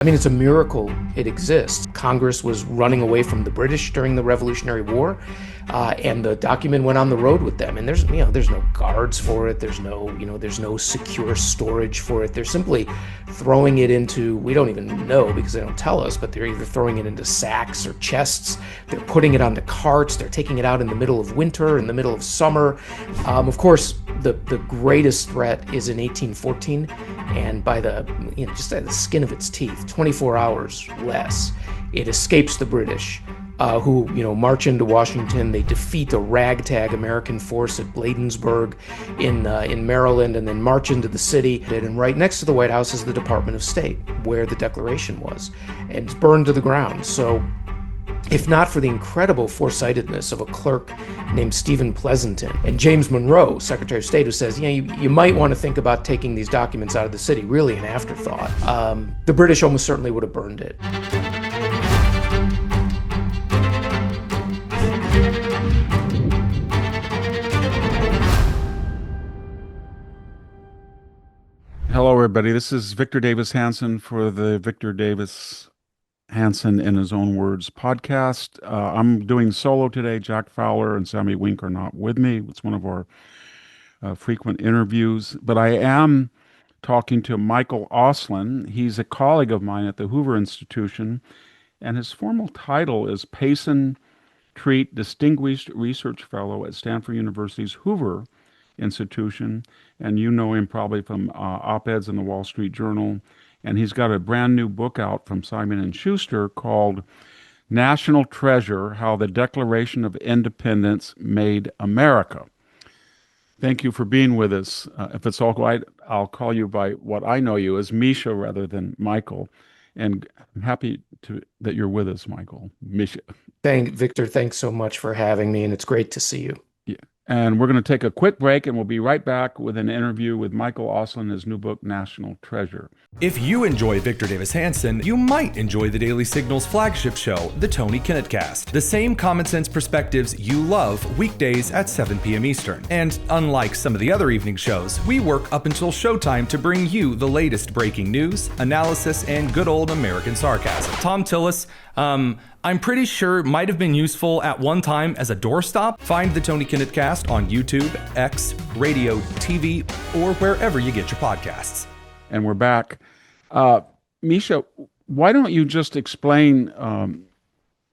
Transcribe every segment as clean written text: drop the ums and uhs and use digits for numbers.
I mean, it's a miracle it exists. Congress was running away from the British during the Revolutionary War, and the document went on the road with them. And there's no guards for it. There's no secure storage for it. They're simply throwing it into, we don't even know because they don't tell us, but they're either throwing it into sacks or chests. They're putting it onto carts. They're taking it out in the middle of winter, in the middle of summer. Of course, the greatest threat is in 1814, and by just at the skin of its teeth, 24 hours less, it escapes the British, who march into Washington. They defeat a ragtag American force at Bladensburg in Maryland, and then march into the city. And right next to the White House is the Department of State, where the Declaration was, and it's burned to the ground. So, if not for the incredible foresightedness of a clerk named Stephen Pleasanton and James Monroe, Secretary of State, who says, you might want to think about taking these documents out of the city, really an afterthought, the British almost certainly would have burned it. Hello, everybody. This is Victor Davis Hanson for the Victor Davis Hanson in His Own Words podcast. I'm doing solo today. Jack Fowler and Sammy Wink are not with me. It's one of our frequent interviews, but I am talking to Michael Auslin. He's a colleague of mine at the Hoover Institution, and his formal title is Payson Treat Distinguished Research Fellow at Stanford University's Hoover Institution. And you know him probably from op-eds in the Wall Street Journal. And he's got a brand new book out from Simon & Schuster called National Treasure: How the Declaration of Independence Made America. Thank you for being with us. If it's all right, I'll call you by what I know you as Misha rather than Michael. And I'm happy that you're with us, Michael. Misha. Victor, thanks so much for having me, and it's great to see you. Yeah. And we're going to take a quick break, and we'll be right back with an interview with Michael Auslin, his new book, National Treasure. If you enjoy Victor Davis Hanson, you might enjoy the Daily Signal's flagship show, The Tony Kinnett Cast. The same common sense perspectives you love, weekdays at 7 p.m. Eastern. And unlike some of the other evening shows, we work up until showtime to bring you the latest breaking news, analysis, and good old American sarcasm. Tom Tillis, I'm pretty sure might have been useful at one time as a doorstop. Find the Tony Kinnett Cast on YouTube, X, radio, TV, or wherever you get your podcasts. And we're back. Misha, why don't you just explain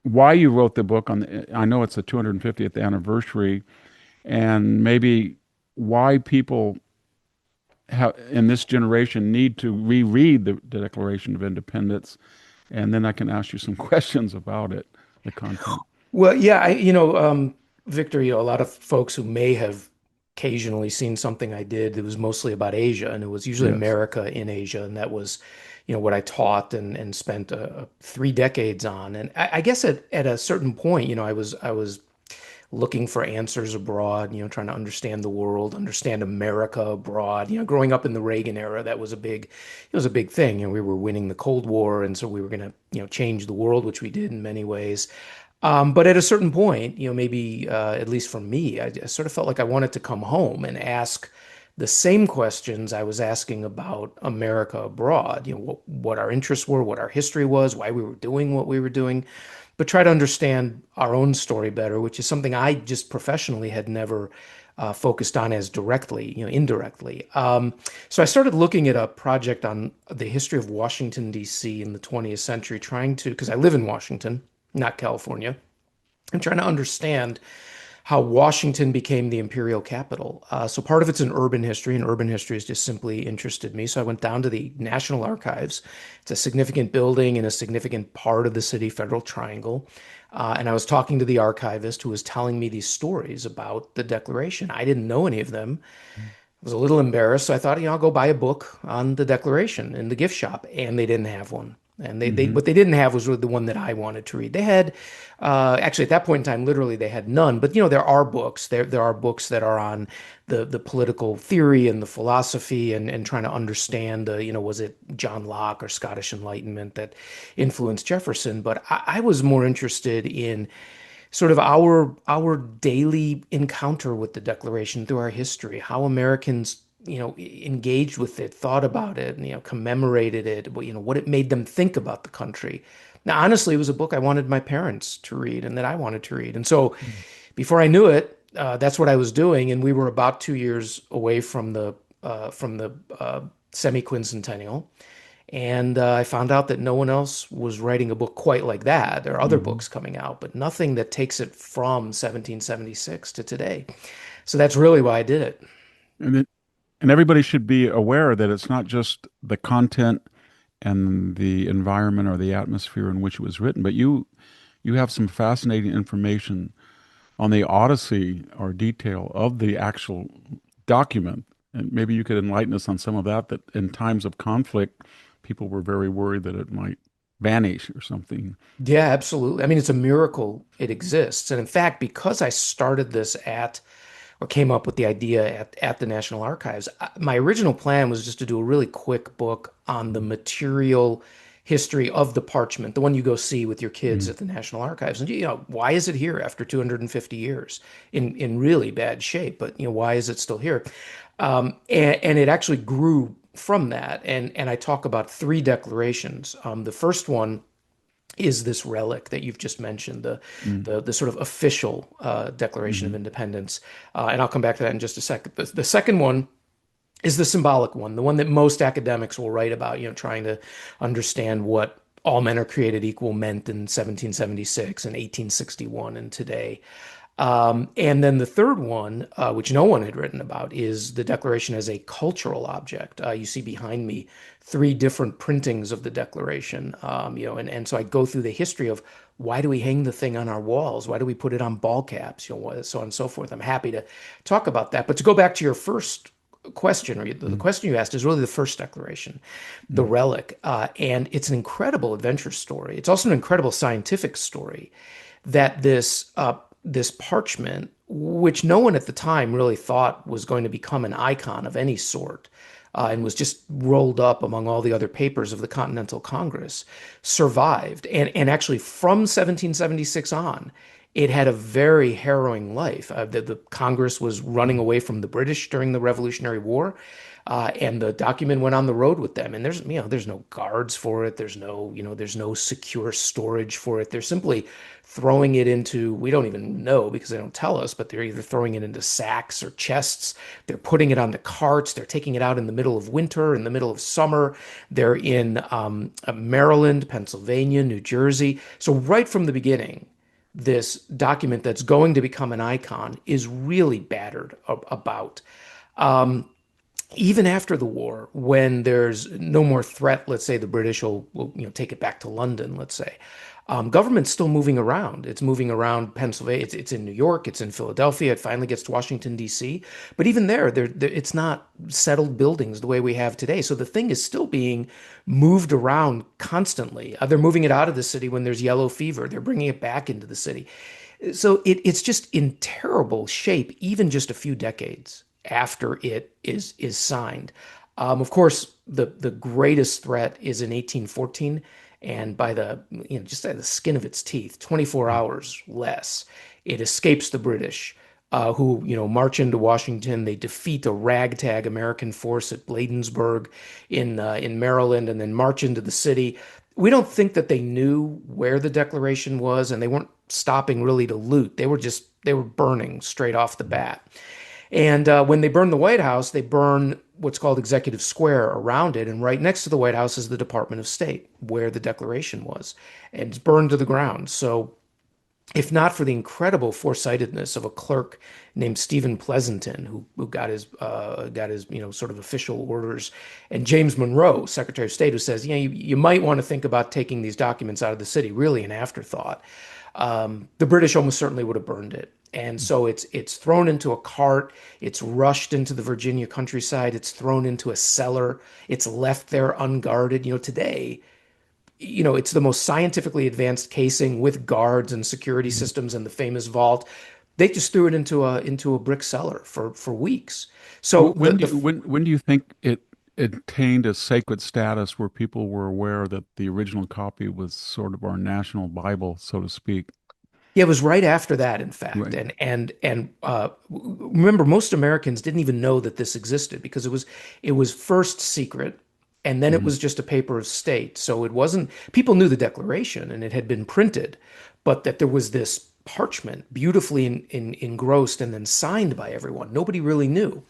why you wrote the book I know it's the 250th anniversary, and maybe why people in this generation need to reread the Declaration of Independence, and then I can ask you some questions about it, the content. Well, yeah, Victor, a lot of folks who may have occasionally seen something I did, it was mostly about Asia, and it was usually America in Asia, and that was, what I taught and spent 3 decades on. And I guess at a certain point, I was looking for answers abroad, trying to understand the world, understand America abroad. Growing up in the Reagan era, it was a big thing. We were winning the Cold War, and so we were going to, change the world, which we did in many ways. But at a certain point, maybe at least for me, I sort of felt like I wanted to come home and ask the same questions I was asking about America abroad. What our interests were, what our history was, why we were doing what we were doing, but try to understand our own story better, which is something I just professionally had never focused on as directly, indirectly. So I started looking at a project on the history of Washington, D.C. in the 20th century, because I live in Washington, not California. I'm trying to understand how Washington became the imperial capital. So part of it's an urban history, and urban history has just simply interested me. So I went down to the National Archives. It's a significant building in a significant part of the city, Federal Triangle. And I was talking to the archivist who was telling me these stories about the Declaration. I didn't know any of them. I was a little embarrassed, so I thought, I'll go buy a book on the Declaration in the gift shop, and they didn't have one. And what they didn't have was really the one that I wanted to read. They had, actually at that point in time, literally they had none. But there are books. There are books that are on the political theory and the philosophy and trying to understand. Was it John Locke or Scottish Enlightenment that influenced Jefferson? But I was more interested in sort of our daily encounter with the Declaration through our history, how Americans engaged with it, thought about it, and, commemorated it, what it made them think about the country. Now, honestly, it was a book I wanted my parents to read and that I wanted to read. And so before I knew it, that's what I was doing. And we were about 2 years away from the semi-quincentennial. And I found out that no one else was writing a book quite like that. There are other Mhm. books coming out, but nothing that takes it from 1776 to today. So that's really why I did it. And it, and everybody should be aware that it's not just the content and the environment or the atmosphere in which it was written, but you have some fascinating information on the odyssey or detail of the actual document. And maybe you could enlighten us on some of that, that in times of conflict, people were very worried that it might vanish or something. Yeah, absolutely. I mean, it's a miracle it exists. And in fact, because I started this at or came up with the idea at the National Archives, my original plan was just to do a really quick book on the material history of the parchment, the one you go see with your kids Mm. at the National Archives. And why is it here after 250 years in really bad shape? But why is it still here? And it actually grew from that. And I talk about three declarations. The first one is this relic that you've just mentioned, the Mm. the, the sort of official Declaration of Mhm. Independence, and I'll come back to that in just a second. The second one is the symbolic one, the one that most academics will write about, trying to understand what all men are created equal meant in 1776 and 1861 and today. And then the third one, which no one had written about, is the Declaration as a cultural object. You see behind me three different printings of the Declaration, and so I go through the history of why do we hang the thing on our walls? Why do we put it on ball caps? So on and so forth. I'm happy to talk about that. But to go back to your first question, or the Mm. question you asked, is really the first declaration, the Mm. relic, and it's an incredible adventure story. It's also an incredible scientific story that this parchment, which no one at the time really thought was going to become an icon of any sort, and was just rolled up among all the other papers of the Continental Congress, survived. And actually, from 1776 on, it had a very harrowing life. The Congress was running away from the British during the Revolutionary War, and the document went on the road with them. And there's no guards for it. There's no secure storage for it. They're simply throwing it into, we don't even know because they don't tell us, but they're either throwing it into sacks or chests. They're putting it onto carts. They're taking it out in the middle of winter, in the middle of summer. They're in Maryland, Pennsylvania, New Jersey. So right from the beginning, this document that's going to become an icon is really battered about. Um, Even after the war, when there's no more threat, let's say the British will take it back to London, let's say, government's still moving around. It's moving around Pennsylvania. It's in New York. It's in Philadelphia. It finally gets to Washington, D.C. But even there, it's not settled buildings the way we have today. So the thing is still being moved around constantly. They're moving it out of the city when there's yellow fever. They're bringing it back into the city. So it's just in terrible shape, even just a few decades after it is signed. Of course, the greatest threat is in 1814, and by just by the skin of its teeth, 24 hours less, it escapes the British, who march into Washington. They defeat a ragtag American force at Bladensburg in Maryland, and then march into the city. We don't think that they knew where the Declaration was, and they weren't stopping really to loot. They were burning straight off the bat. And when they burn the White House, they burn what's called Executive Square around it. And right next to the White House is the Department of State, where the Declaration was. And it's burned to the ground. So, if not for the incredible foresightedness of a clerk named Stephen Pleasanton, who got his sort of official orders, and James Monroe, Secretary of State, who says, you might want to think about taking these documents out of the city, really an afterthought. The British almost certainly would have burned it. And so it's thrown into a cart, it's rushed into the Virginia countryside, it's thrown into a cellar, it's left there unguarded. Today, it's the most scientifically advanced casing with guards and security Mm. systems and the famous vault. They just threw it into a brick cellar for weeks. So the the When do you think it attained a sacred status where people were aware that the original copy was sort of our national Bible, so to speak? Yeah, it was right after that, in fact. Right. And remember, most Americans didn't even know that this existed because it was first secret, and then it Hmm. was just a paper of state. So it wasn't, people knew the Declaration and it had been printed, but that there was this parchment beautifully engrossed and then signed by everyone. Nobody really knew.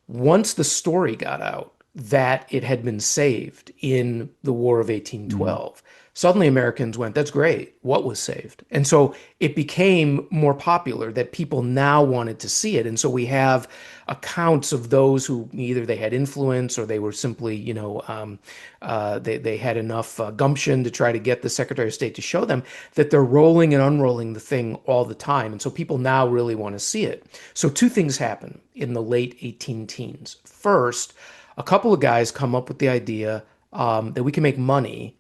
Once the story got out that it had been saved in the War of Hmm. 1812, suddenly Americans went, that's great. What was saved? And so it became more popular that people now wanted to see it. And so we have accounts of those who either they had influence or they were simply, they had enough gumption to try to get the Secretary of State to show them that they're rolling and unrolling the thing all the time. And so people now really want to see it. So two things happen in the late 18 teens. First, a couple of guys come up with the idea that we can make money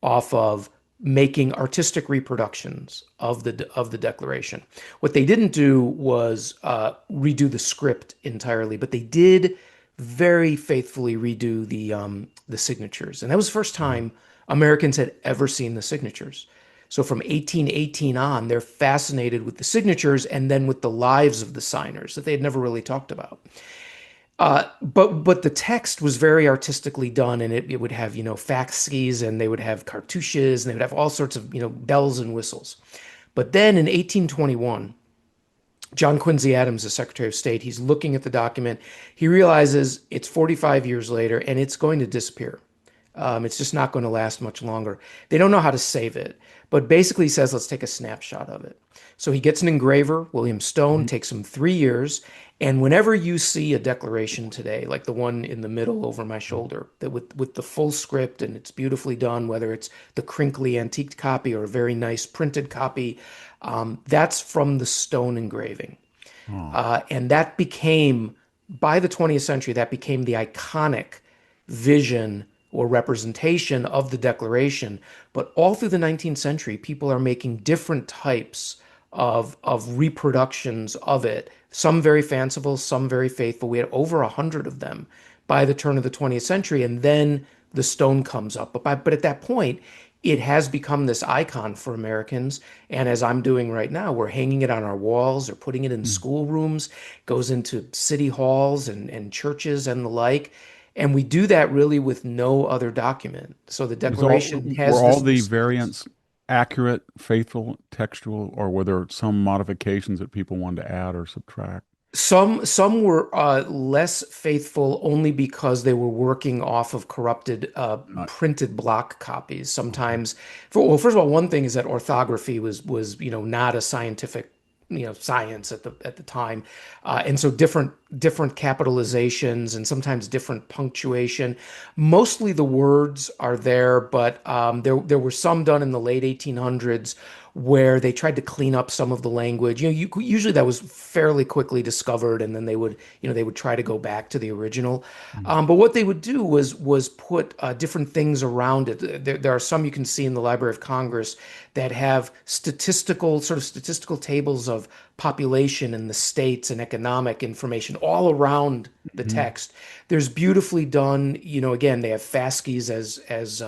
off of making artistic reproductions of the Declaration. What they didn't do was redo the script entirely, but they did very faithfully redo the signatures, and that was the first time Americans had ever seen the signatures. So from 1818 on, they're fascinated with the signatures and then with the lives of the signers that they had never really talked about. But the text was very artistically done, and it would have facsímils, and they would have cartouches, and they would have all sorts of bells and whistles. But then in 1821, John Quincy Adams, the Secretary of State, he's looking at the document. He realizes it's 45 years later, and it's going to disappear. It's just not going to last much longer. They don't know how to save it, but basically he says, let's take a snapshot of it. So he gets an engraver, William Stone, takes him 3 years. And whenever you see a declaration today, like the one in the middle over my shoulder, that with the full script and it's beautifully done, whether it's the crinkly antique copy or a very nice printed copy, that's from the Stone engraving. Oh. And that became, by the 20th century, that became the iconic vision or representation of the Declaration. But all through the 19th century, people are making different types of reproductions of it, some very fanciful, some very faithful. We had over 100 of them by the turn of the 20th century, and then the Stone comes up. But at that point, it has become this icon for Americans. And as I'm doing right now, we're hanging it on our walls or putting it in Mm. schoolrooms, goes into city halls and churches and the like. And we do that really with no other document. So the Declaration Were has all this the mystique. variants accurate, faithful, textual, or were there some modifications that people wanted to add or subtract? Some were less faithful only because they were working off of corrupted Not, printed block copies. okay. Sometimes, well, first of all, one thing is that orthography was not a scientific science at the time, and so different capitalizations and sometimes different punctuation. Mostly the words are there, but there were some done in the late 1800s where they tried to clean up some of the language. Usually that was fairly quickly discovered, and then they would try to go back to the original. Mm. But what they would do was put different things around it. There are some you can see in the Library of Congress that have statistical tables of population in the states and economic information all around the Mhm. text. There's beautifully done, again, they have fasces as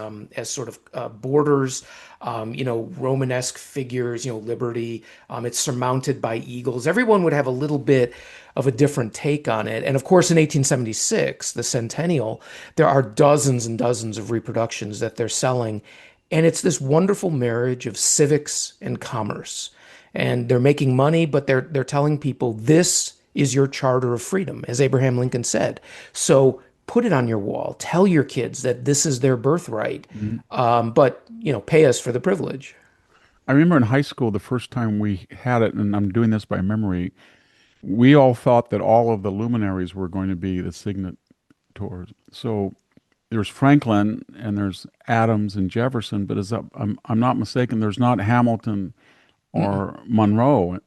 sort of borders, Romanesque figures, liberty. It's surmounted by eagles. Everyone would have a little bit of a different take on it. And of course, in 1876, the centennial, there are dozens and dozens of reproductions that they're selling. And it's this wonderful marriage of civics and commerce. And they're making money, but they're telling people this is your charter of freedom, as Abraham Lincoln said. So put it on your wall. Tell your kids that this is their birthright. Mhm. But pay us for the privilege. I remember in high school the first time we had it, and I'm doing this by memory. We all thought that all of the luminaries were going to be the signatories. So there's Franklin and there's Adams and Jefferson, but as I'm not mistaken, there's not Hamilton Mm-mm. or Monroe or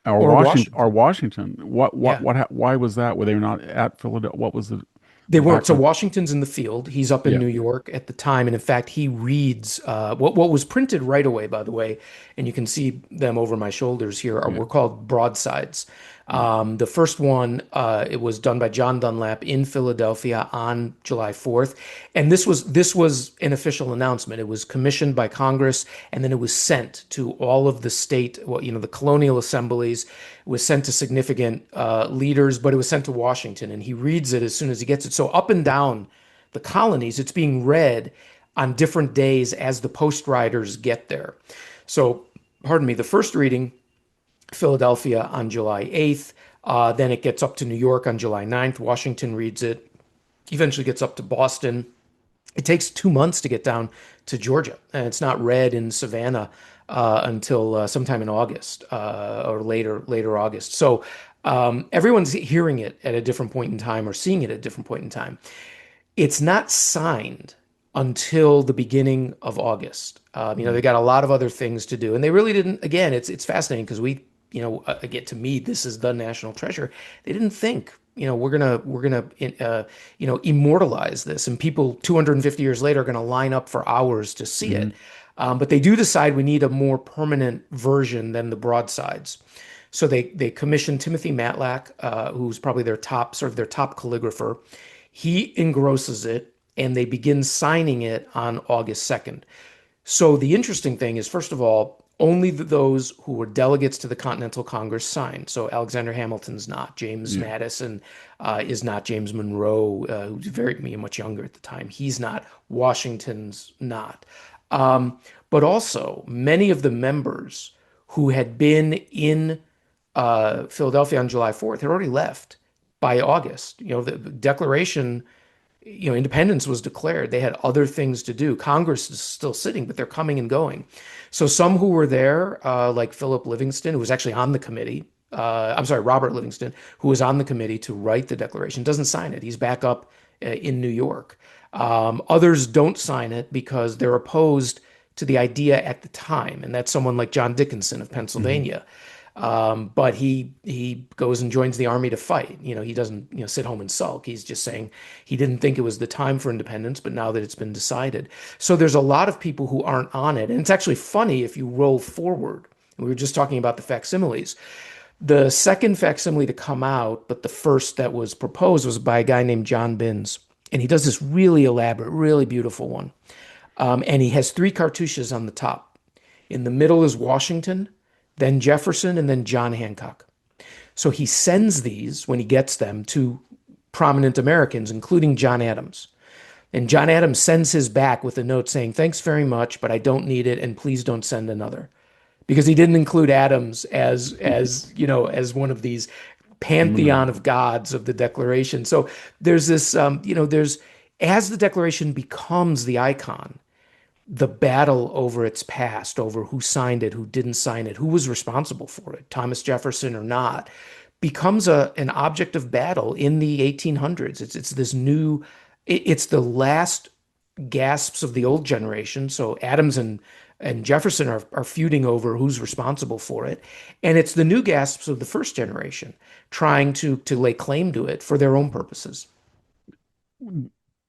Or Washington or Washington. Washington. Yeah. Why was that? Were they not at Philadelphia? What was the They weren't. So background? Washington's in the field. He's up in Yeah. New York at the time, and in fact, he reads what was printed right away. By the way, and you can see them over my shoulders here. Yeah. Were called broadsides. The first one, it was done by John Dunlap in Philadelphia on July 4th, and this was an official announcement. It was commissioned by Congress, and then it was sent to all of the state, well, the colonial assemblies. It was sent to significant leaders, but it was sent to Washington, and he reads it as soon as he gets it. So up and down the colonies, it's being read on different days as the post riders get there. So, pardon me, the first reading, Philadelphia on July 8th. Then it gets up to New York on July 9th. Washington reads it, eventually gets up to Boston. It takes 2 months to get down to Georgia, and it's not read in Savannah until sometime in August or later August. So everyone's hearing it at a different point in time or seeing it at a different point in time. It's not signed until the beginning of August. They got a lot of other things to do, and they really didn't. Again, it's fascinating because again, to me, this is the national treasure. They didn't think, we're gonna immortalize this, and people 250 years later are gonna line up for hours to see it. But they do decide we need a more permanent version than the broadsides. So they commissioned Timothy Matlack, who's probably their top calligrapher. He engrosses it, and they begin signing it on August 2nd. So the interesting thing is, first of all, only those who were delegates to the Continental Congress signed. So Alexander Hamilton's not, James Madison is not, James Monroe, who's much younger at the time, he's not, Washington's not. But also, many of the members who had been in Philadelphia on July 4th had already left by August. The Declaration, independence was declared. They had other things to do. Congress is still sitting, but they're coming and going. So some who were there, like Philip Livingston, who was actually on the committee, Robert Livingston, who was on the committee to write the Declaration, doesn't sign it. He's back up in New York. Others don't sign it because they're opposed to the idea at the time, and that's someone like John Dickinson of Pennsylvania. But he goes and joins the army to fight. He doesn't, sit home and sulk. He's just saying he didn't think it was the time for independence, but now that it's been decided. So there's a lot of people who aren't on it. And it's actually funny if you roll forward. We were just talking about the facsimiles. The second facsimile to come out, but the first that was proposed, was by a guy named John Binns. And he does this really elaborate, really beautiful one. And he has 3 cartouches on the top. In the middle is Washington, then Jefferson, and then John Hancock. So he sends these, when he gets them, to prominent Americans, including John Adams. And John Adams sends his back with a note saying, "Thanks very much, but I don't need it, and please don't send another." Because he didn't include Adams as one of these pantheon of gods of the Declaration. So there's this, as the Declaration becomes the icon, the battle over its past, over who signed it, who didn't sign it, who was responsible for it, Thomas Jefferson or not, becomes an object of battle in the 1800s. It's this new, it's the last gasps of the old generation. So Adams and Jefferson are feuding over who's responsible for it. And it's the new gasps of the first generation trying to lay claim to it for their own purposes.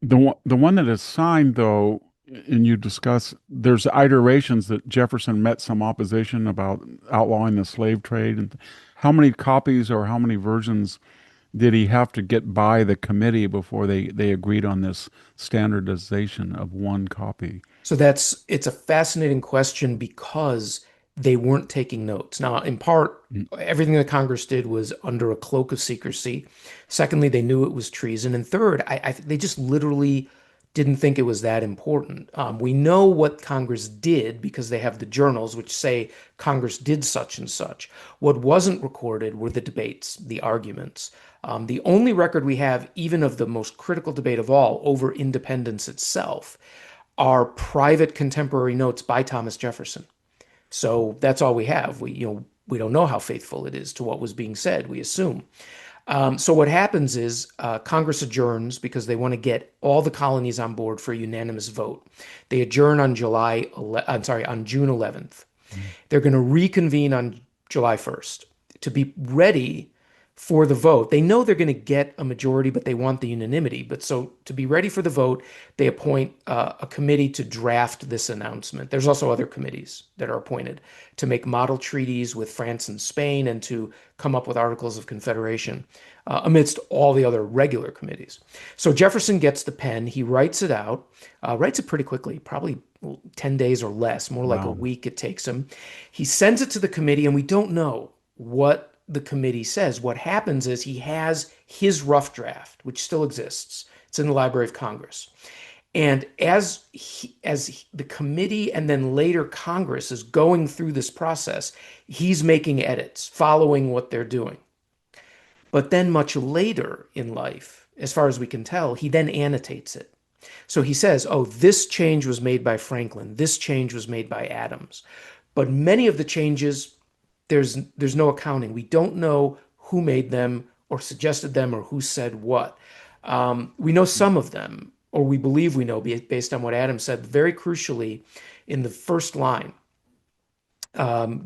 The one that is signed, though, and you discuss, there's iterations that Jefferson met some opposition about outlawing the slave trade. And how many copies or how many versions did he have to get by the committee before they agreed on this standardization of one copy? So it's a fascinating question because they weren't taking notes. Now, in part, everything that Congress did was under a cloak of secrecy. Secondly, they knew it was treason. And third, I they just literally didn't think it was that important. We know what Congress did because they have the journals which say Congress did such and such. What wasn't recorded were the debates, the arguments. The only record we have, even of the most critical debate of all, over independence itself, are private contemporary notes by Thomas Jefferson. So that's all we have. We don't know how faithful it is to what was being said, we assume. So what happens is Congress adjourns because they want to get all the colonies on board for a unanimous vote. They adjourn on June 11th. They're going to reconvene on July 1st to be ready for the vote. They know they're going to get a majority, but they want the unanimity. But so to be ready for the vote, they appoint a committee to draft this announcement. There's also other committees that are appointed to make model treaties with France and Spain and to come up with articles of confederation amidst all the other regular committees. So Jefferson gets the pen, he writes it out, writes it pretty quickly, probably 10 days or less, more like a Wow. week it takes him. He sends it to the committee, and we don't know what the committee says. What happens is he has his rough draft, which still exists. It's in the Library of Congress. And as the committee and then later Congress is going through this process, he's making edits, following what they're doing. But then much later in life, as far as we can tell, he then annotates it. So he says, oh, this change was made by Franklin. This change was made by Adams. But many of the changes, there's no accounting. We don't know who made them or suggested them or who said what. We know some of them, or we believe we know based on what Adams said. Very crucially, in the first line,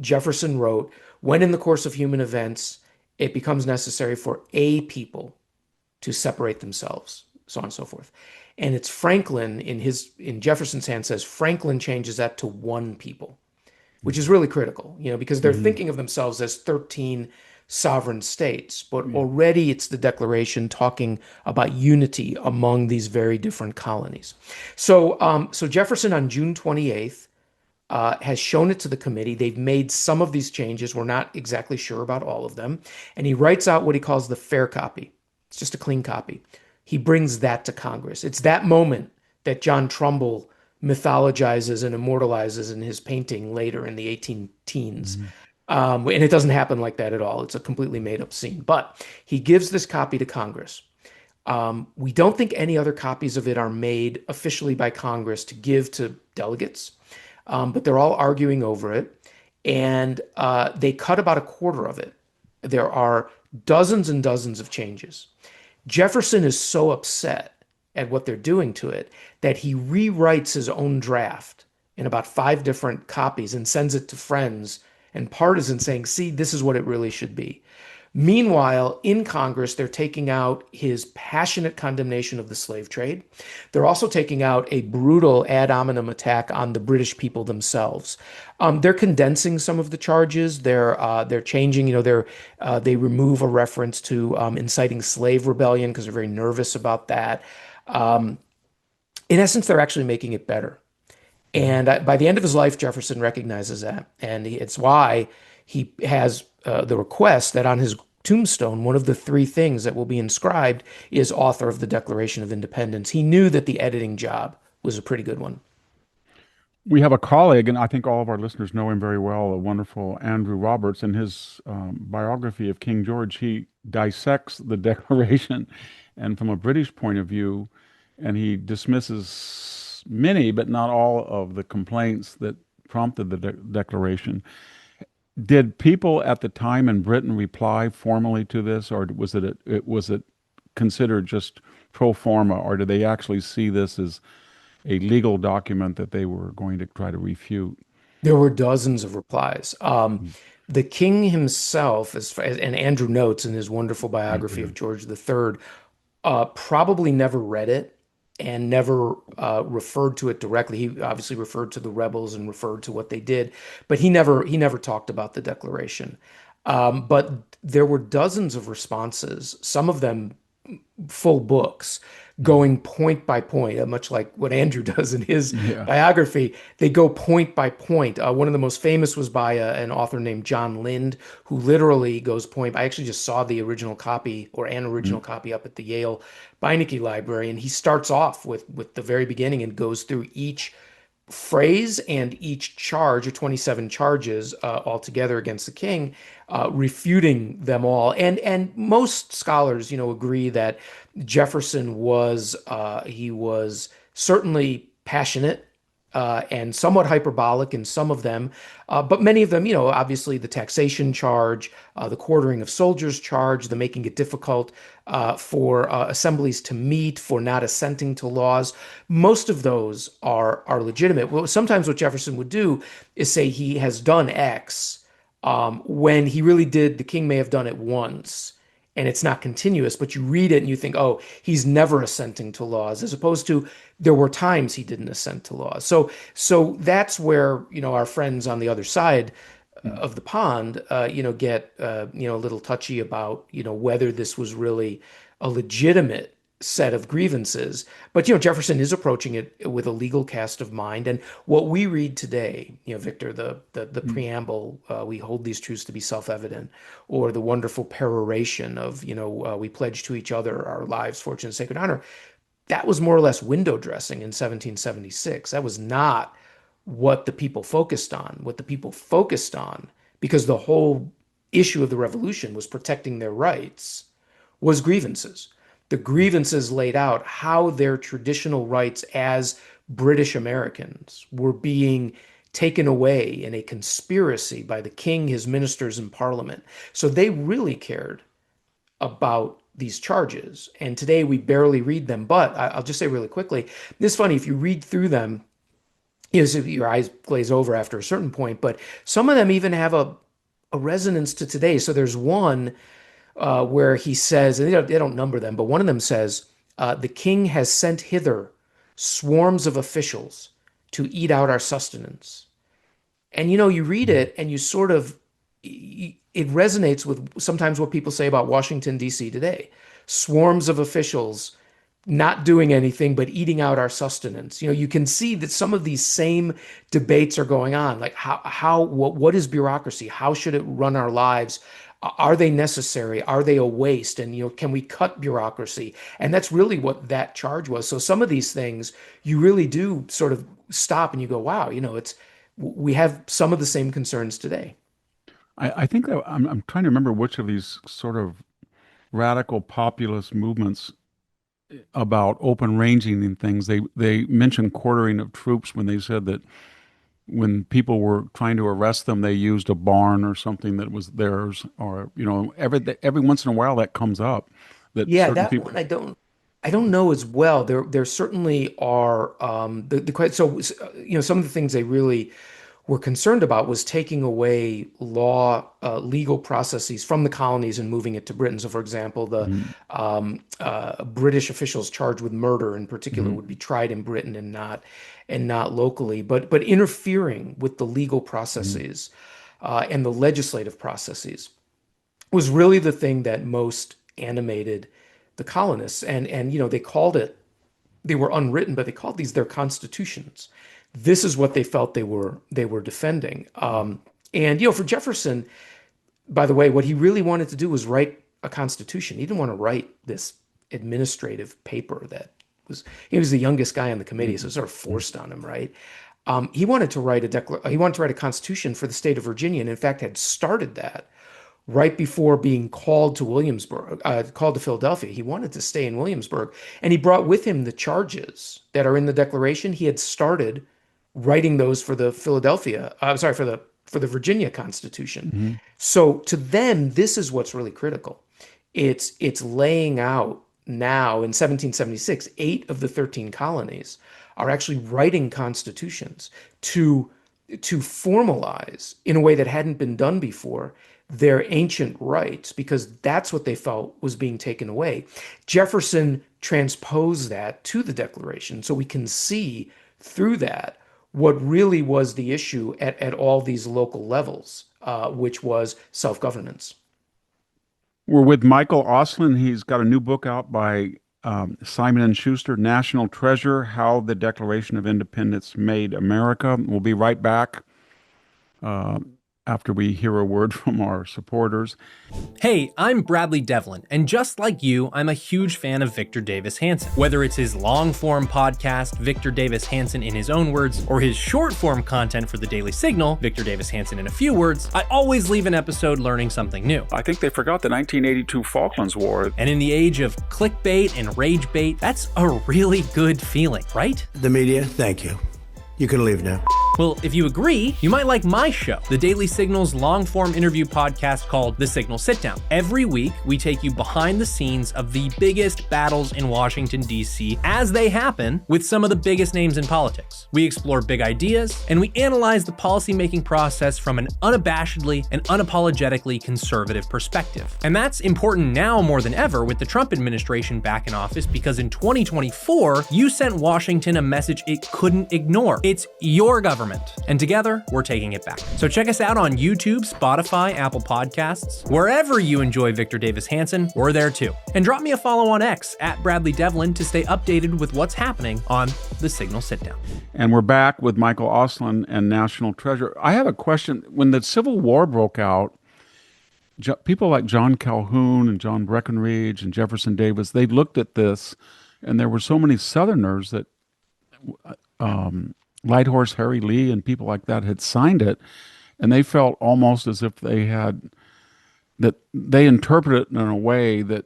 Jefferson wrote, when in the course of human events, it becomes necessary for a people to separate themselves, so on and so forth. And it's Franklin in Jefferson's hand says Franklin changes that to one people, which is really critical, because they're thinking of themselves as 13 sovereign states, but already it's the Declaration talking about unity among these very different colonies. So Jefferson on June 28th has shown it to the committee. They've made some of these changes. We're not exactly sure about all of them. And he writes out what he calls the fair copy. It's just a clean copy. He brings that to Congress. It's that moment that John Trumbull mythologizes and immortalizes in his painting later in the 18 teens. And it doesn't happen like that at all. It's a completely made up scene. But he gives this copy to Congress. We don't think any other copies of it are made officially by Congress to give to delegates, but they're all arguing over it. And they cut about a quarter of it. There are dozens and dozens of changes. Jefferson is so upset at what they're doing to it that he rewrites his own draft in about 5 different copies and sends it to friends and partisans saying, see, this is what it really should be. Meanwhile, in Congress, they're taking out his passionate condemnation of the slave trade. They're also taking out a brutal ad hominem attack on the British people themselves. They're condensing some of the charges. They're changing. They remove a reference to inciting slave rebellion because they're very nervous about that. In essence, they're actually making it better. And by the end of his life, Jefferson recognizes that, and it's why he has the request that on his tombstone, one of the 3 things that will be inscribed is author of the Declaration of Independence. He knew that the editing job was a pretty good one. We have a colleague, and I think all of our listeners know him very well, a wonderful Andrew Roberts. In his biography of King George, he dissects the Declaration and from a British point of view, and he dismisses many, but not all, of the complaints that prompted the Declaration. Did people at the time in Britain reply formally to this, or was it considered just pro forma, or did they actually see this as a legal document that they were going to try to refute? There were dozens of replies. The king himself, and Andrew notes in his wonderful biography of George III, probably never read it and never referred to it directly. He obviously referred to the rebels and referred to what they did, but he never talked about the Declaration. But there were dozens of responses, some of them full books, going point by point, much like what Andrew does in his biography. They go point by point. One of the most famous was by an author named John Lind, who literally goes point. I actually just saw the original copy, or an original copy, up at the Yale Beinecke Library, and he starts off with the very beginning and goes through each phrase and each charge, or 27 charges altogether against the king, refuting them all. And most scholars, agree that Jefferson was certainly passionate and somewhat hyperbolic in some of them, but many of them, obviously the taxation charge, the quartering of soldiers charge, the making it difficult for assemblies to meet, for not assenting to laws. Most of those are legitimate. Well, sometimes what Jefferson would do is say he has done X when he really did. The king may have done it once, and it's not continuous, but you read it and you think, oh, he's never assenting to laws, as opposed to there were times he didn't assent to laws. So that's where, our friends on the other side of the pond, get, a little touchy about, whether this was really a legitimate set of grievances. But, Jefferson is approaching it with a legal cast of mind. And what we read today, Victor, the preamble, we hold these truths to be self-evident, or the wonderful peroration of, we pledge to each other our lives, fortune, and sacred honor. That was more or less window dressing in 1776. That was not what the people focused on. What the people focused on, because the whole issue of the revolution was protecting their rights, was grievances. The grievances laid out how their traditional rights as British Americans were being taken away in a conspiracy by the king, his ministers, and parliament. So they really cared about these charges. And today we barely read them, but I'll just say really quickly, it's funny, if you read through them, so your eyes glaze over after a certain point, but some of them even have a resonance to today. So there's one where he says, and they don't number them, but one of them says, the king has sent hither swarms of officials to eat out our sustenance. And, you read it and you sort of, it resonates with sometimes what people say about Washington, D.C. today. Swarms of officials not doing anything but eating out our sustenance. You can see that some of these same debates are going on. Like what is bureaucracy? How should it run our lives? Are they necessary? Are they a waste? And, can we cut bureaucracy? And that's really what that charge was. So some of these things you really do sort of stop and you go, wow, we have some of the same concerns today. I think that I'm trying to remember which of these sort of radical populist movements about open ranging and things. They mentioned quartering of troops when they said that when people were trying to arrest them, they used a barn or something that was theirs, or every once in a while that comes up. That Yeah, certain that people. one I don't know as well. There certainly are some of the things they really were concerned about was taking away legal processes from the colonies and moving it to Britain. So, for example, the Mhm, British officials charged with murder in particular mhm, would be tried in Britain and not locally, but interfering with the legal mhm. processes and the legislative processes was really the thing that most animated the colonists. And they were unwritten, but they called these their constitutions. This is what they felt they were defending. And for Jefferson, by the way, what he really wanted to do was write a constitution. He didn't want to write this administrative paper that he was the youngest guy on the committee, so it was sort of forced on him, right? He wanted to write a constitution for the state of Virginia, and in fact had started that right before being called to called to Philadelphia. He wanted to stay in Williamsburg, and he brought with him the charges that are in the Declaration. He had started writing those for the for the Virginia Constitution. Mhm. So to them, this is what's really critical. It's laying out now in 1776, 8 of the 13 colonies are actually writing constitutions to formalize in a way that hadn't been done before their ancient rights, because that's what they felt was being taken away. Jefferson transposed that to the Declaration, so we can see through that what really was the issue at all these local levels, which was self-governance. We're with Michael Auslin. He's got a new book out by Simon and Schuster, National Treasure: How the Declaration of Independence Made America. We'll be right back uh, after we hear a word from our supporters. Hey, I'm Bradley Devlin, and just like you, I'm a huge fan of Victor Davis Hanson. Whether it's his long-form podcast, Victor Davis Hanson in his own words, or his short-form content for the Daily Signal, Victor Davis Hanson in a few words, I always leave an episode learning something new. I think they forgot the 1982 Falklands War. And in the age of clickbait and rage bait, that's a really good feeling, right? The media, thank you. You can leave now. Well, if you agree, you might like my show, the Daily Signal's long-form interview podcast called The Signal Sit Down. Every week, we take you behind the scenes of the biggest battles in Washington, D.C. as they happen with some of the biggest names in politics. We explore big ideas, and we analyze the policymaking process from an unabashedly and unapologetically conservative perspective. And that's important now more than ever with the Trump administration back in office, because in 2024, you sent Washington a message it couldn't ignore. It's your government. And together, we're taking it back. So check us out on YouTube, Spotify, Apple Podcasts, wherever you enjoy Victor Davis Hanson, we're there too. And drop me a follow on X at Bradley Devlin to stay updated with what's happening on The Signal Sit Down. And we're back with Michael Auslin and National Treasure. I have a question. When the Civil War broke out, people like John Calhoun and John Breckinridge and Jefferson Davis, they looked at this, and there were so many Southerners that Light Horse Harry Lee and people like that had signed it, and they felt almost as if they interpreted it in a way that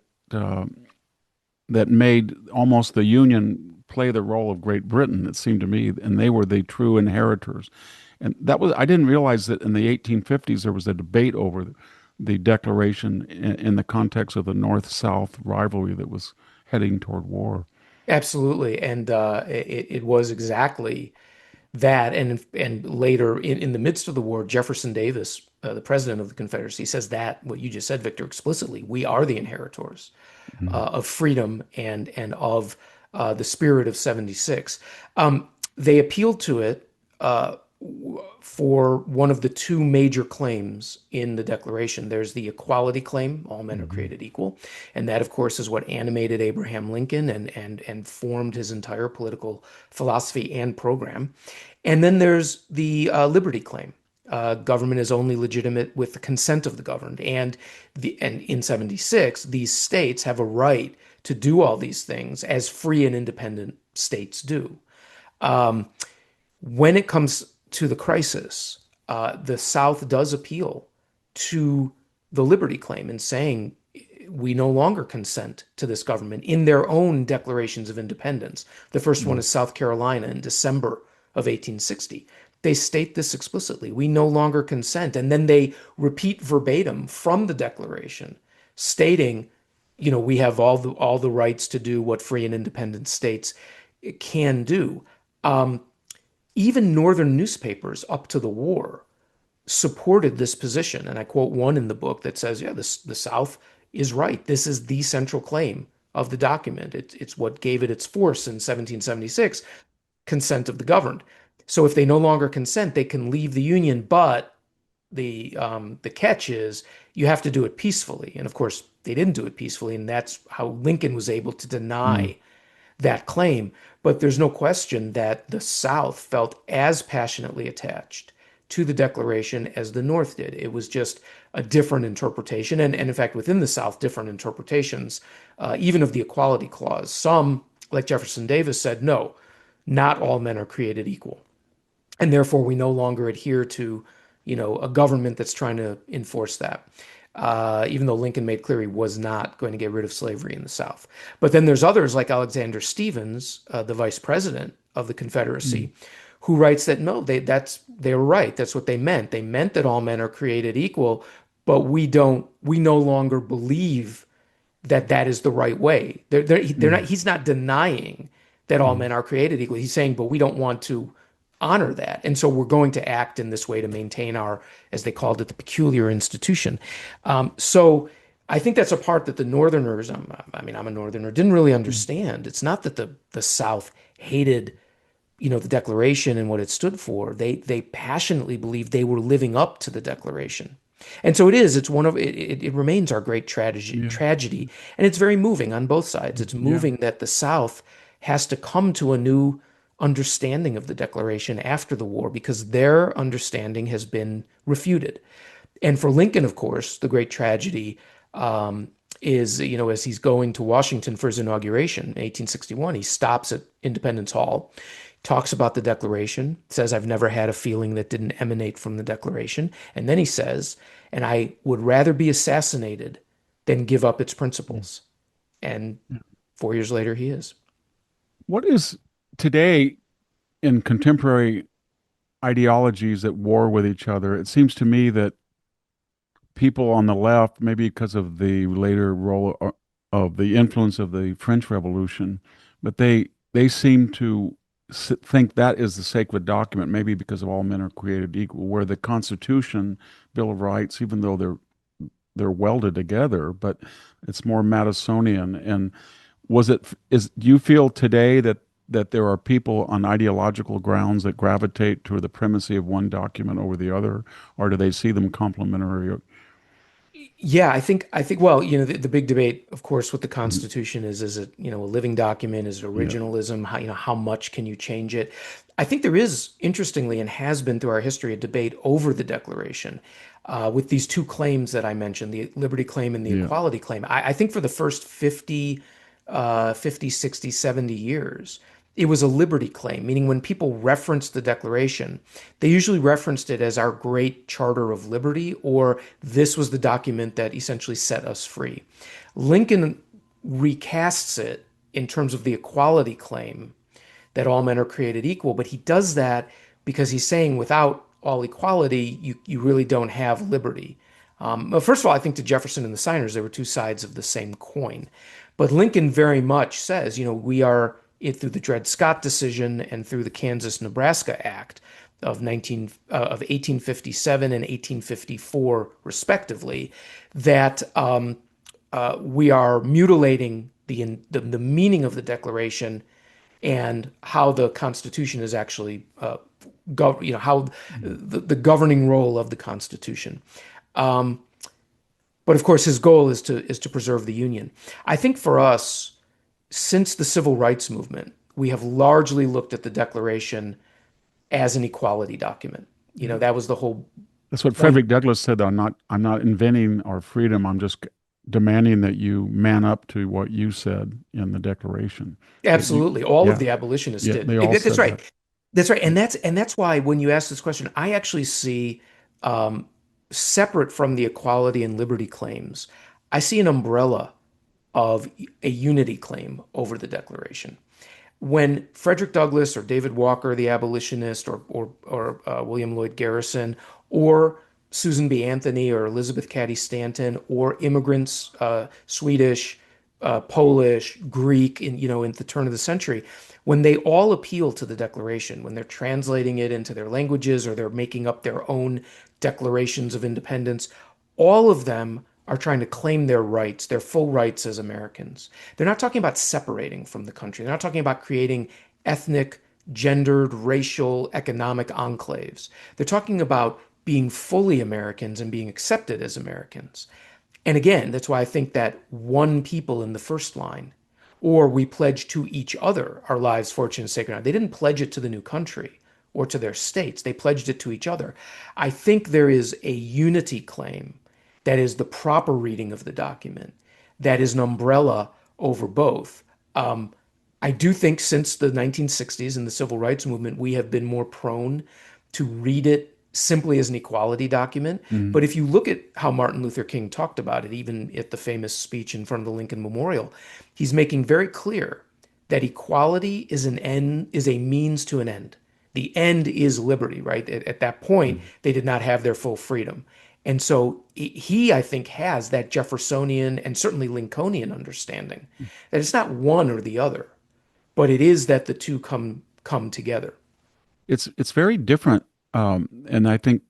that made almost the Union play the role of Great Britain, it seemed to me, and they were the true inheritors. And I didn't realize that in the 1850s there was a debate over the Declaration in the context of the North-South rivalry that was heading toward war. Absolutely. And it was exactly that. And later, in the midst of the war, Jefferson Davis, the president of the Confederacy, says that, what you just said, Victor, explicitly. We are the inheritors of freedom and of the spirit of 76. They appealed to it for one of the two major claims in the Declaration. There's the equality claim, all men are created equal. And that, of course, is what animated Abraham Lincoln and formed his entire political philosophy and program. And then there's the liberty claim. Government is only legitimate with the consent of the governed. And in 76, these states have a right to do all these things as free and independent states do. When it comes to the crisis, the South does appeal to the liberty claim in saying we no longer consent to this government in their own declarations of independence. The first one is South Carolina in December of 1860. They state this explicitly. We no longer consent. And then they repeat verbatim from the Declaration, stating, we have all the rights to do what free and independent states can do. Even northern newspapers up to the war supported this position. And I quote one in the book that says, the South is right. This is the central claim of the document. It's what gave it its force in 1776, consent of the governed. So if they no longer consent, they can leave the Union, but the catch is you have to do it peacefully. And of course, they didn't do it peacefully, and that's how Lincoln was able to deny that claim. But there's no question that the South felt as passionately attached to the Declaration as the North did. It was just a different interpretation. And in fact, within the South, different interpretations, even of the Equality Clause. Some, like Jefferson Davis, said, no, not all men are created equal. And therefore, we no longer adhere to, a government that's trying to enforce that. Even though Lincoln made clear he was not going to get rid of slavery in the South. But then there's others like Alexander Stephens, the vice president of the Confederacy, who writes that no, they were right. That's what they meant. They meant that all men are created equal, but we no longer believe that is the right way. He's not denying that all men are created equal. He's saying, but we don't want to honor that. And so we're going to act in this way to maintain our, as they called it, the peculiar institution. So I think that's a part that the Northerners, I'm a Northerner, didn't really understand. It's not that the South hated, the Declaration and what it stood for. They passionately believed they were living up to the Declaration. And so it remains our great tragedy. And it's very moving on both sides. It's moving that the South has to come to a new understanding of the Declaration after the war, because their understanding has been refuted. And for Lincoln, of course, the great tragedy is, as he's going to Washington for his inauguration in 1861, he stops at Independence Hall, talks about the Declaration, says, I've never had a feeling that didn't emanate from the Declaration. And then he says, and I would rather be assassinated than give up its principles. And 4 years later, he is. What is today in contemporary ideologies at war with each other. It seems to me that people on the left, maybe because of the later role of the influence of the French Revolution, but they seem to think that is the sacred document, maybe because of all men are created equal, where the Constitution, Bill of Rights, even though they're welded together, but it's more Madisonian. And do you feel today that there are people on ideological grounds that gravitate to the primacy of one document over the other, or do they see them complementary? Yeah, I think well, the big debate, of course, with the Mhm. Constitution is it, a living document? Is it Yeah, originalism? How much can you change it? I think there is, interestingly, and has been through our history, a debate over the Declaration, with these two claims that I mentioned, the liberty claim and the yeah. equality claim. I think for the first 50, 60, 70 years, it was a liberty claim, meaning when people referenced the Declaration, they usually referenced it as our great charter of liberty, or this was the document that essentially set us free. Lincoln recasts it in terms of the equality claim that all men are created equal, but he does that because he's saying without all equality, you really don't have liberty. Well, first of all, I think to Jefferson and the signers, they were two sides of the same coin. But Lincoln very much says, we are through the Dred Scott decision and through the Kansas-Nebraska Act of 1857 and 1854, respectively, that we are mutilating the meaning of the Declaration and how the Constitution is actually, how the governing role of the Constitution. Um, but of course, his goal is to preserve the Union. I think for us, since the Civil Rights Movement, we have largely looked at the Declaration as an equality document. Yeah. That was the whole That's what point. Frederick Douglass said. I'm not inventing our freedom. I'm just demanding that you man up to what you said in the Declaration. That you, Absolutely, all of yeah, the abolitionists yeah, did. they all That's said right. that. That's right, and that's why when you ask this question, I actually see um, separate from the equality and liberty claims, I see an umbrella of a unity claim over the Declaration. When Frederick Douglass or David Walker, the abolitionist, or William Lloyd Garrison, or Susan B. Anthony or Elizabeth Cady Stanton, or immigrants, Swedish, Polish, Greek, in the turn of the century, when they all appeal to the Declaration, when they're translating it into their languages or they're making up their own declarations of independence, all of them are trying to claim their rights, their full rights as Americans. They're not talking about separating from the country. They're not talking about creating ethnic, gendered, racial, economic enclaves. They're talking about being fully Americans and being accepted as Americans. And again, that's why I think that one people in the first line, or we pledge to each other our lives, fortune, and sacred honor. They didn't pledge it to the new country or to their states. They pledged it to each other. I think there is a unity claim that is the proper reading of the document, that is an umbrella over both. Um, I do think since the 1960s and the civil rights movement, we have been more prone to read it simply as an equality document. Mhm. But if you look at how Martin Luther King talked about it, even at the famous speech in front of the Lincoln Memorial, he's making very clear that equality is an end, is a means to an end. The end is liberty, right? At that point, Mhm. they did not have their full freedom. And so he, I think, has that Jeffersonian and certainly Lincolnian understanding that it's not one or the other, but it is that the two come together. It's very different, and I think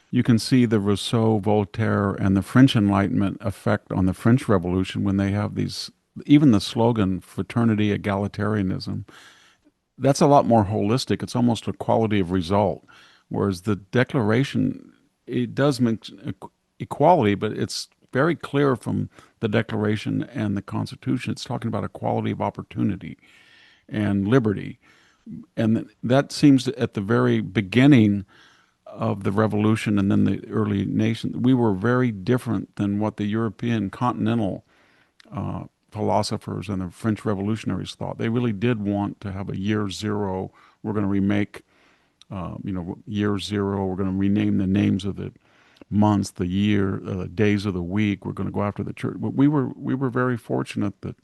you can see the Rousseau, Voltaire, and the French Enlightenment effect on the French Revolution when they have these, even the slogan fraternity, egalitarianism. That's a lot more holistic. It's almost a quality of result, whereas the Declaration, it does mention equality, but it's very clear from the Declaration and the Constitution. It's talking about equality of opportunity and liberty. And that seems at the very beginning of the revolution and then the early nation, we were very different than what the European continental philosophers and the French revolutionaries thought. They really did want to have a year zero. We're going to remake, year zero. We're going to rename the names of the months, the year, days of the week. We're going to go after the church. But we were very fortunate that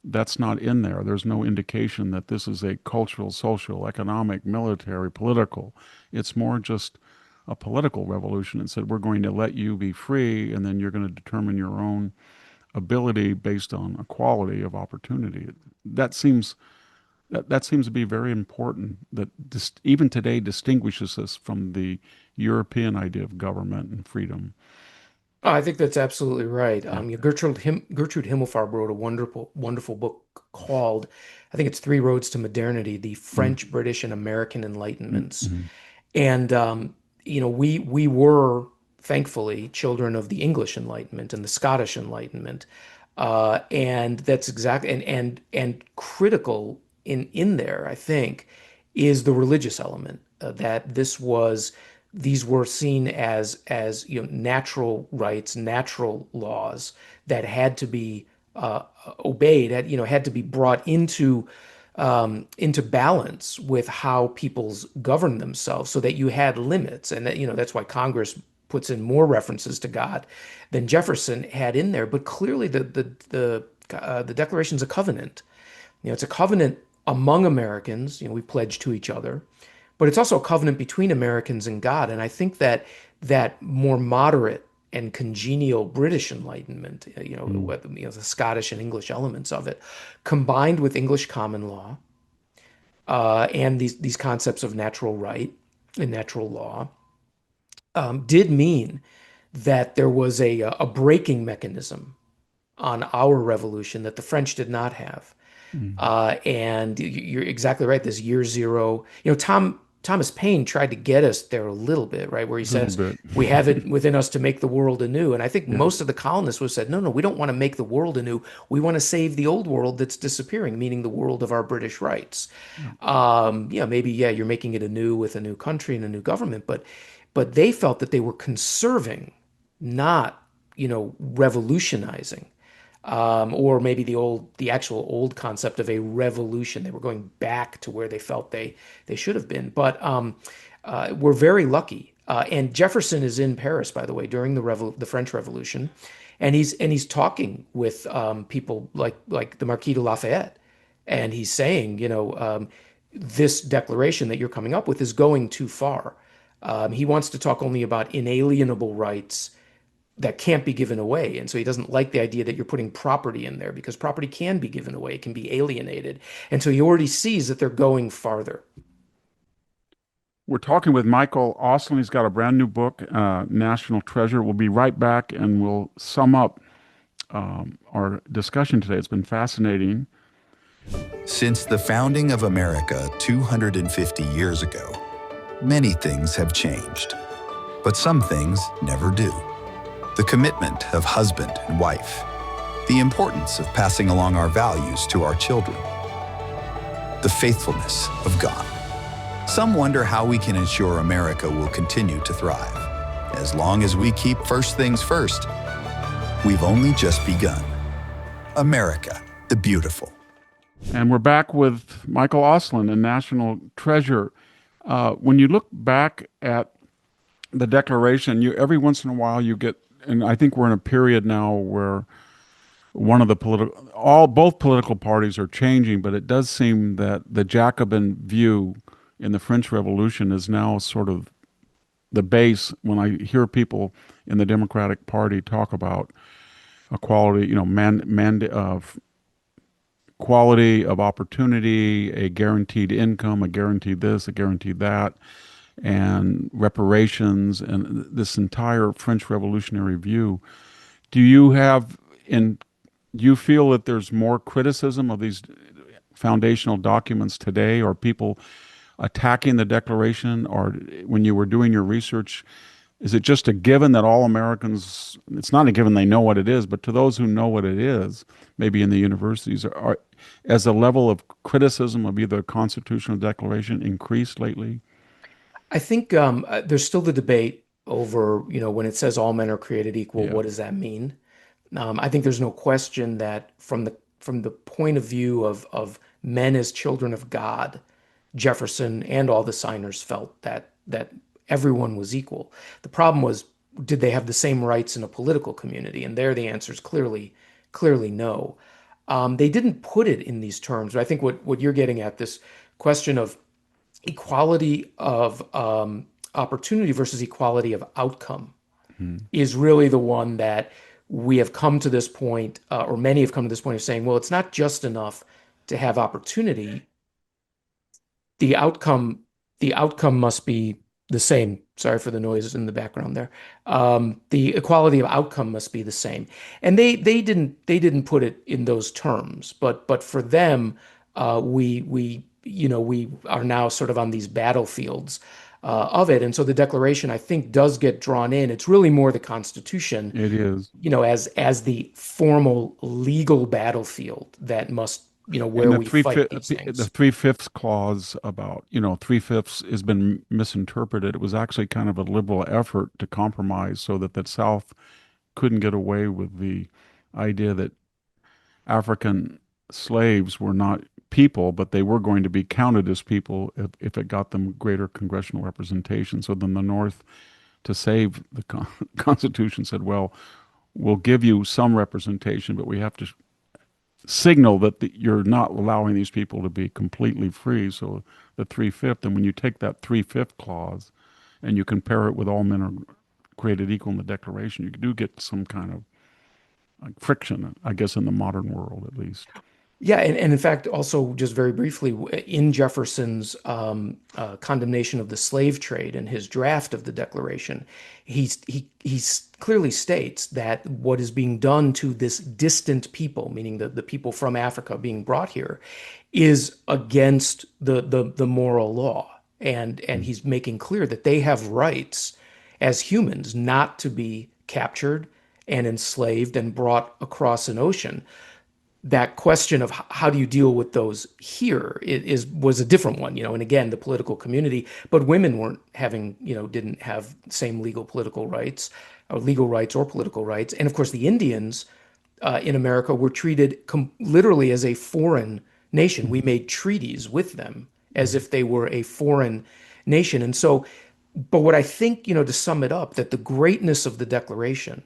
That's not in there. There's no indication that this is a cultural, social, economic, military, political. It's more just a political revolution and said, we're going to let you be free, and then you're going to determine your own ability based on equality of opportunity. That seems that seems to be very important. That even today distinguishes us from the European idea of government and freedom. Oh, I think that's absolutely right. Yeah. Yeah, Gertrude Himmelfarb wrote a wonderful book called, I think it's Three Roads to Modernity: The Mm, French, British, and American mm, Enlightenments. mm, And we were thankfully children of the English Enlightenment and the Scottish Enlightenment, and that's exactly and critical in there, I think, is the religious element, that these were seen as natural rights, natural laws that had to be obeyed, had to be brought into balance with how peoples govern themselves, so that you had limits, and that's why Congress puts in more references to God than Jefferson had in there. But clearly, the Declaration's a covenant. It's a covenant among Americans. We pledge to each other, but it's also a covenant between Americans and God. And I think that more moderate and congenial British Enlightenment, mm. the Scottish and English elements of it, combined with English common law, and these concepts of natural right and natural law, did mean that there was a braking mechanism on our revolution that the French did not have. Mm. And you're exactly right. This year zero, Thomas Paine tried to get us there a little bit, right? Where he A little says bit. we have it within us to make the world anew. And I think Yeah. most of the colonists would have said, no, no, we don't want to make the world anew. We want to save the old world that's disappearing, meaning the world of our British rights. Yeah. Maybe, yeah, you're making it anew with a new country and a new government, but they felt that they were conserving, not, revolutionizing, or maybe the actual old concept of a revolution. They were going back to where they felt they should have been. But we're very lucky. And Jefferson is in Paris, by the way, during the French Revolution, and he's talking with people like the Marquis de Lafayette, and he's saying, this declaration that you're coming up with is going too far. He wants to talk only about inalienable rights that can't be given away. And so he doesn't like the idea that you're putting property in there, because property can be given away, it can be alienated. And so he already sees that they're going farther. We're talking with Michael Auslin. He's got a brand new book, National Treasure. We'll be right back and we'll sum up our discussion today. It's been fascinating. Since the founding of America 250 years ago, many things have changed, but some things never do. The commitment of husband and wife, the importance of passing along our values to our children, the faithfulness of God. Some wonder how we can ensure America will continue to thrive. As long as we keep first things first, we've only just begun. America, the beautiful. And we're back with Michael Auslin and National Treasure. When you look back at the Declaration, every once in a while you get, and I think we're in a period now where both political parties are changing, but it does seem that the Jacobin view in the French Revolution is now sort of the base. When I hear people in the Democratic Party talk about equality, quality of opportunity, a guaranteed income, a guaranteed this, a guaranteed that, and reparations, and this entire French Revolutionary view. Do you feel that there's more criticism of these foundational documents today, or people attacking the Declaration, or when you were doing your research, is it just a given that all Americans, it's not a given they know what it is, but to those who know what it is, maybe in the universities, has the level of criticism of either Constitutional Declaration increased lately? I think there's still the debate over, when it says all men are created equal, Yeah. what does that mean? I think there's no question that from the point of view of men as children of God, Jefferson and all the signers felt that everyone was equal. The problem was, did they have the same rights in a political community? And there the answer is clearly no. They didn't put it in these terms, but I think what you're getting at, this question of equality of opportunity versus equality of outcome, Mhm. is really the one that we have come to this point, or many have come to this point of saying, well, it's not just enough to have opportunity. The outcome, the outcome must be the same. Sorry for the noise in the background there. The equality of outcome must be the same. And they didn't put it in those terms, but for them, we are now sort of on these battlefields of it. And so the Declaration, I think, does get drawn in. It's really more the Constitution, It is. as the formal legal battlefield that must, And where we fight these the things. three-fifths clause about, three-fifths has been misinterpreted. It was actually kind of a liberal effort to compromise so that the South couldn't get away with the idea that African slaves were not people, but they were going to be counted as people if it got them greater congressional representation. So then the North, to save the Constitution, said, well, we'll give you some representation, but we have to signal that you're not allowing these people to be completely free. So the three-fifth, and when you take that three-fifth clause and you compare it with all men are created equal in the Declaration, you do get some kind of like friction, I guess, in the modern world at least. Yeah, and in fact, also just very briefly, in Jefferson's condemnation of the slave trade and his draft of the Declaration, he's clearly states that what is being done to this distant people, meaning the people from Africa being brought here, is against the moral law, and he's making clear that they have rights as humans not to be captured and enslaved and brought across an ocean. That question of how do you deal with those here was a different one, and again, the political community, but women weren't having, didn't have same legal political rights, or legal rights or political rights. And of course, the Indians in America were treated literally as a foreign nation. We made treaties with them as if they were a foreign nation. And so, but what I think, to sum it up, that the greatness of the Declaration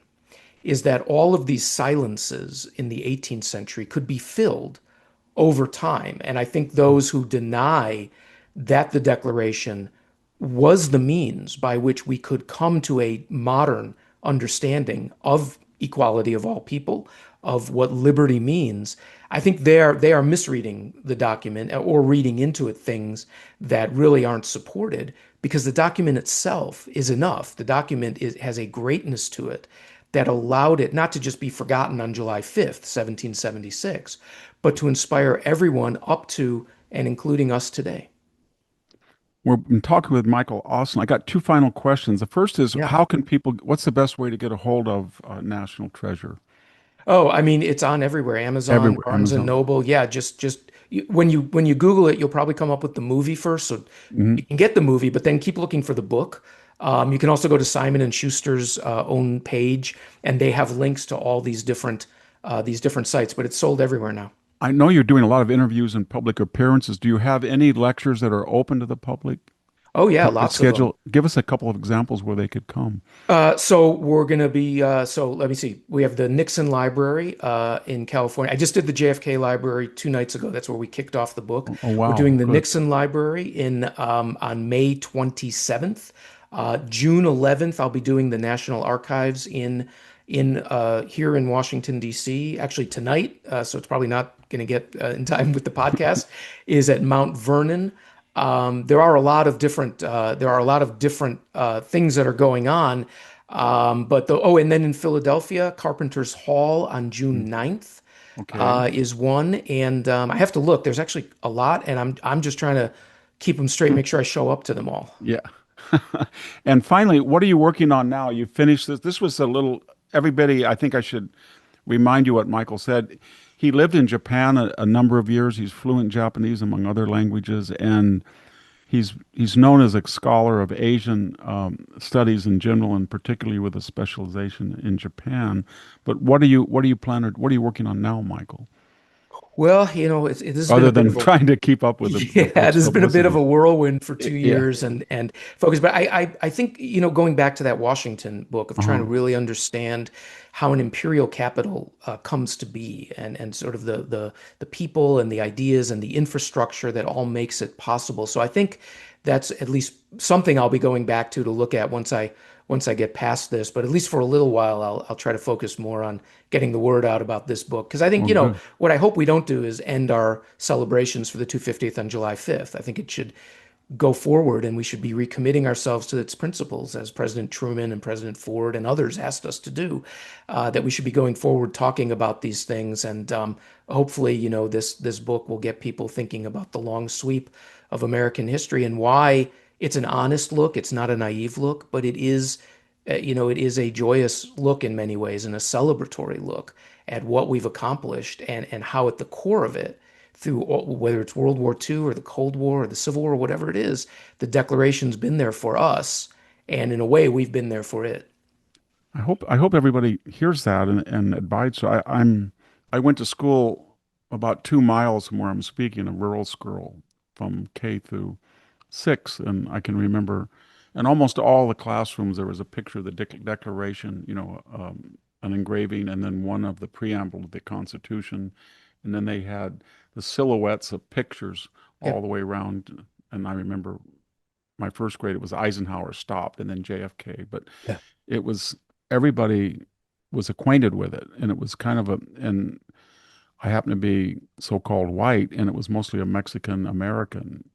is that all of these silences in the 18th century could be filled over time. And I think those who deny that the Declaration was the means by which we could come to a modern understanding of equality of all people, of what liberty means, I think they are misreading the document or reading into it things that really aren't supported, because the document itself is enough. The document has a greatness to it that allowed it not to just be forgotten on July 5th, 1776, but to inspire everyone up to and including us today. We've been talking with Michael Auslin. I got two final questions. The first is, Yeah. how can people, what's the best way to get a hold of National Treasure? Oh, I mean, it's on everywhere. Amazon, Everywhere, Barnes and Amazon. Noble. Yeah, just when you Google it, you'll probably come up with the movie first. So you Mhm. can get the movie, but then keep looking for the book. You can also go to Simon and Schuster's own page, and they have links to all these different sites. But it's sold everywhere now. I know you're doing a lot of interviews and public appearances. Do you have any lectures that are open to the public? Oh yeah, Public lots of them. schedule. Give us a couple of examples where they could come. So we're going to be, so let me see. We have the Nixon Library in California. I just did the JFK Library 2 nights ago. That's where we kicked off the book. Oh, We're wow, doing the good. Nixon Library on May 27th. June 11th, I'll be doing the National Archives in here in Washington, D.C. Actually tonight, so it's probably not going to get in time with the podcast, is at Mount Vernon. There are a lot of different things that are going on. And then in Philadelphia, Carpenter's Hall on Mm. June 9th Okay. is one. And I have to look. There's actually a lot, and I'm just trying to keep them straight, make sure I show up to them all. Yeah. And finally, what are you working on now? You finished this. This was a little, everybody, I think I should remind you what Michael said. He lived in Japan a number of years. He's fluent Japanese, among other languages, and he's known as a scholar of Asian studies in general, and particularly with a specialization in Japan. But what are you working on now, Michael? Well, it has been other a bit than of a trying to keep up with the yeah, this has been a bit of publicity? a whirlwind for Yeah. 2 years and focus. But I think, going back to that Washington book of trying Uh-huh. to really understand how an imperial capital comes to be and sort of the people and the ideas and the infrastructure that all makes it possible. So I think that's at least something I'll be going back to look at once I get past this. But at least for a little while, I'll try to focus more on getting the word out about this book. Because I think, Well, good. what I hope we don't do is end our celebrations for the 250th on July 5th. I think it should go forward and we should be recommitting ourselves to its principles, as President Truman and President Ford and others asked us to do, that we should be going forward talking about these things. And hopefully, this book will get people thinking about the long sweep of American history and why it's an honest look. It's not a naive look, but it is a joyous look in many ways and a celebratory look at what we've accomplished and how at the core of it, through whether it's World War II or the Cold War or the Civil War, whatever it is, the Declaration's been there for us, and in a way, we've been there for it. I hope everybody hears that and abides. So I went to school about 2 miles from where I'm speaking, a rural school from K through 6, and I can remember in almost all the classrooms there was a picture of the Declaration, an engraving, and then one of the preamble of the Constitution, and then they had the silhouettes of pictures Yeah. all the way around. And I remember my first grade, it was Eisenhower stopped, and then JFK, but Yeah. it was everybody was acquainted with it, and it was kind of and I happened to be so-called white, and it was mostly a Mexican American,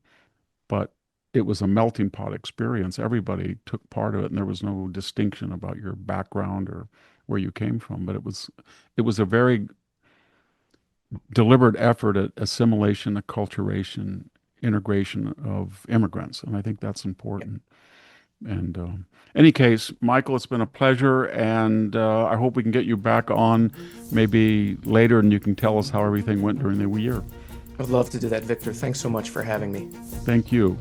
but it was a melting pot experience. Everybody took part of it, and there was no distinction about your background or where you came from. But it was a very deliberate effort at assimilation, acculturation, integration of immigrants, and I think that's important. And any case, Michael, it's been a pleasure, and I hope we can get you back on maybe later, and you can tell us how everything went during the year. I'd love to do that, Victor. Thanks so much for having me. Thank you.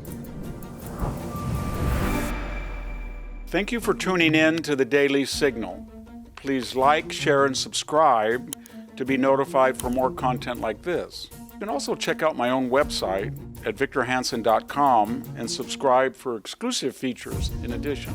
Thank you for tuning in to the Daily Signal. Please like, share, and subscribe to be notified for more content like this. You can also check out my own website at victorhanson.com and subscribe for exclusive features in addition.